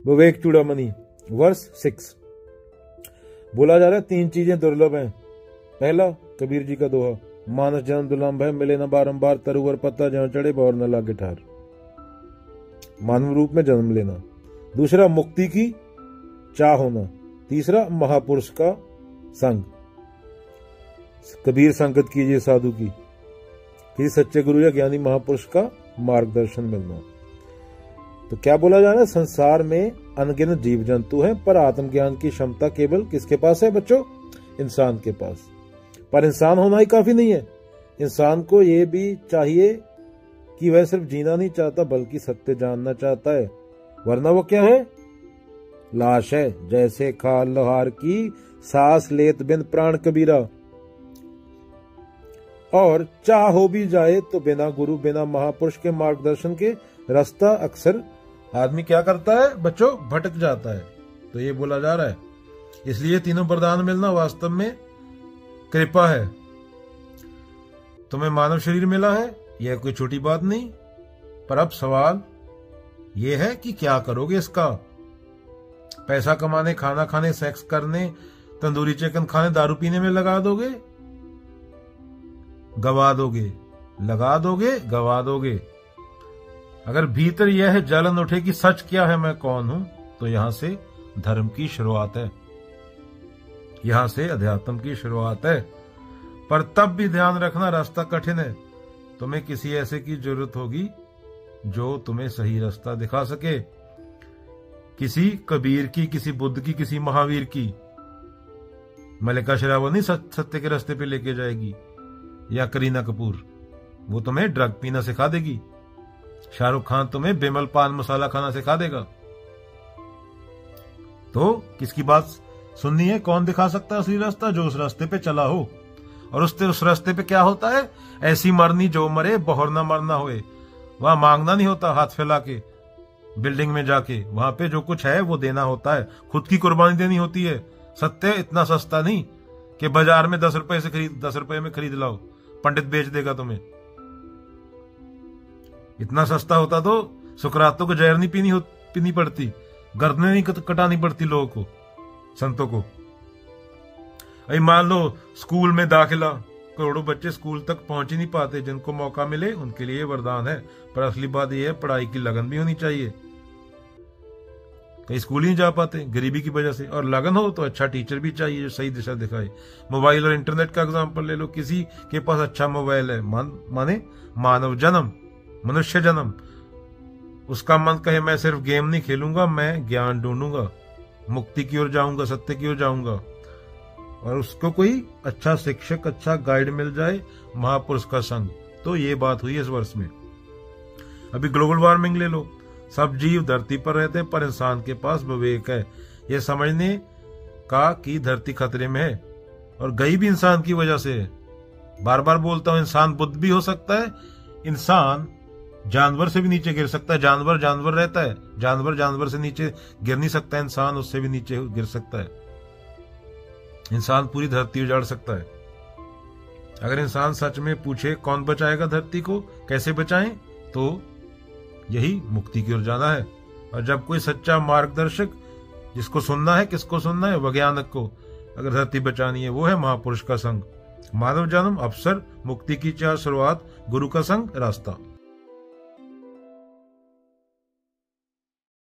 विवेक चूड़ामणि वर्ष 6। बोला जा रहा है 3 चीजें दुर्लभ हैं। पहला, कबीर जी का दोहा, मानस जन्म दुर्लभ है, मिले न बारंबार, तरुवर पत्ता जहाँ चढ़े बहुर न लागे ठार। मानव रूप में जन्म लेना। दूसरा, मुक्ति की चाह होना। तीसरा, महापुरुष का संग। कबीर संगत कीजिए साधु की, किसी सच्चे गुरु या ज्ञानी महापुरुष का मार्गदर्शन मिलना। तो क्या बोला जा रहा है, संसार में अनगिनत जीव जंतु हैं, पर आत्मज्ञान की क्षमता केवल किसके पास है बच्चों? इंसान के पास। पर इंसान होना ही काफी नहीं है, इंसान को ये भी चाहिए कि वह सिर्फ जीना नहीं चाहता बल्कि सत्य जानना चाहता है, वरना वो क्या है? लाश है। जैसे खाल लोहार की, सांस लेत बिन प्राण कबीरा। और चाह हो भी जाए तो बिना गुरु बिना महापुरुष के मार्गदर्शन के रास्ता अक्सर आदमी क्या करता है बच्चों? भटक जाता है। तो ये बोला जा रहा है, इसलिए तीनों वरदान मिलना वास्तव में कृपा है। तुम्हें मानव शरीर मिला है, यह कोई छोटी बात नहीं, पर अब सवाल यह है कि क्या करोगे इसका? पैसा कमाने, खाना खाने, सेक्स करने, तंदूरी चिकन खाने, दारू पीने में लगा दोगे, गवा दोगे, लगा दोगे, गवा दोगे। अगर भीतर यह जलन उठे कि सच क्या है, मैं कौन हूं, तो यहां से धर्म की शुरुआत है, यहां से अध्यात्म की शुरुआत है। पर तब भी ध्यान रखना, रास्ता कठिन है। तुम्हें किसी ऐसे की जरूरत होगी जो तुम्हें सही रास्ता दिखा सके। किसी कबीर की, किसी बुद्ध की, किसी महावीर की। मल्लिका शेरावत नहीं सत्य के रास्ते पे लेके जाएगी, या करीना कपूर, वो तुम्हें ड्रग पीना सिखा देगी। शाहरुख खान तुम्हें बेमल पान मसाला खाना सिखा देगा। तो किसकी बात सुननी है? कौन दिखा सकता है असली रास्ता? जो उस रास्ते पे चला हो। और उस रास्ते पे क्या होता है? ऐसी मरनी जो मरे, बहुर ना मरना होए। वहां मांगना नहीं होता हाथ फैला के, बिल्डिंग में जाके। वहां पे जो कुछ है वो देना होता है, खुद की कुर्बानी देनी होती है। सत्य इतना सस्ता नहीं कि बाजार में 10 रुपए में खरीद लाओ, पंडित बेच देगा तुम्हें। इतना सस्ता होता तो सुकरातों को जहर नहीं पीनी पड़ती, गर्दनें नहीं कटानी पड़ती लोगों को, संतों को। अरे मान लो स्कूल में दाखिला, करोड़ों बच्चे स्कूल तक पहुंच ही नहीं पाते। जिनको मौका मिले उनके लिए वरदान है, पर असली बात यह है पढ़ाई की लगन भी होनी चाहिए। कई स्कूल ही नहीं जा पाते गरीबी की वजह से, और लगन हो तो अच्छा टीचर भी चाहिए जो सही दिशा दिखाए। मोबाइल और इंटरनेट का एग्जाम्पल ले लो, किसी के पास अच्छा मोबाइल है, माने मानव जन्म, मनुष्य जन्म, उसका मन कहे मैं सिर्फ गेम नहीं खेलूंगा, मैं ज्ञान ढूंढूंगा, मुक्ति की ओर जाऊंगा, सत्य की ओर जाऊंगा। और उसको कोई अच्छा शिक्षक, अच्छा गाइड मिल जाए, महापुरुष का संग। तो ये बात हुई इस वर्ष में। अभी ग्लोबल वार्मिंग ले लो, सब जीव धरती पर रहते हैं, पर इंसान के पास विवेक है ये समझने का कि धरती खतरे में है, और गई भी इंसान की वजह से है। बार बार बोलता हूं, इंसान बुद्ध भी हो सकता है, इंसान जानवर से भी नीचे गिर सकता है। जानवर जानवर रहता है, जानवर से नीचे गिर नहीं सकता, इंसान उससे भी नीचे गिर सकता है। इंसान पूरी धरती उजाड़ सकता है। अगर इंसान सच में पूछे कौन बचाएगा धरती को, कैसे बचाएं, तो यही मुक्ति की ओर जाना है। और जब कोई सच्चा मार्गदर्शक, जिसको सुनना है, किसको सुनना है? वैज्ञानिक को। अगर धरती बचानी है, वो है महापुरुष का संग। मानव जन्म, अवसर, मुक्ति की चाह, शुरुआत, गुरु का संग, रास्ता।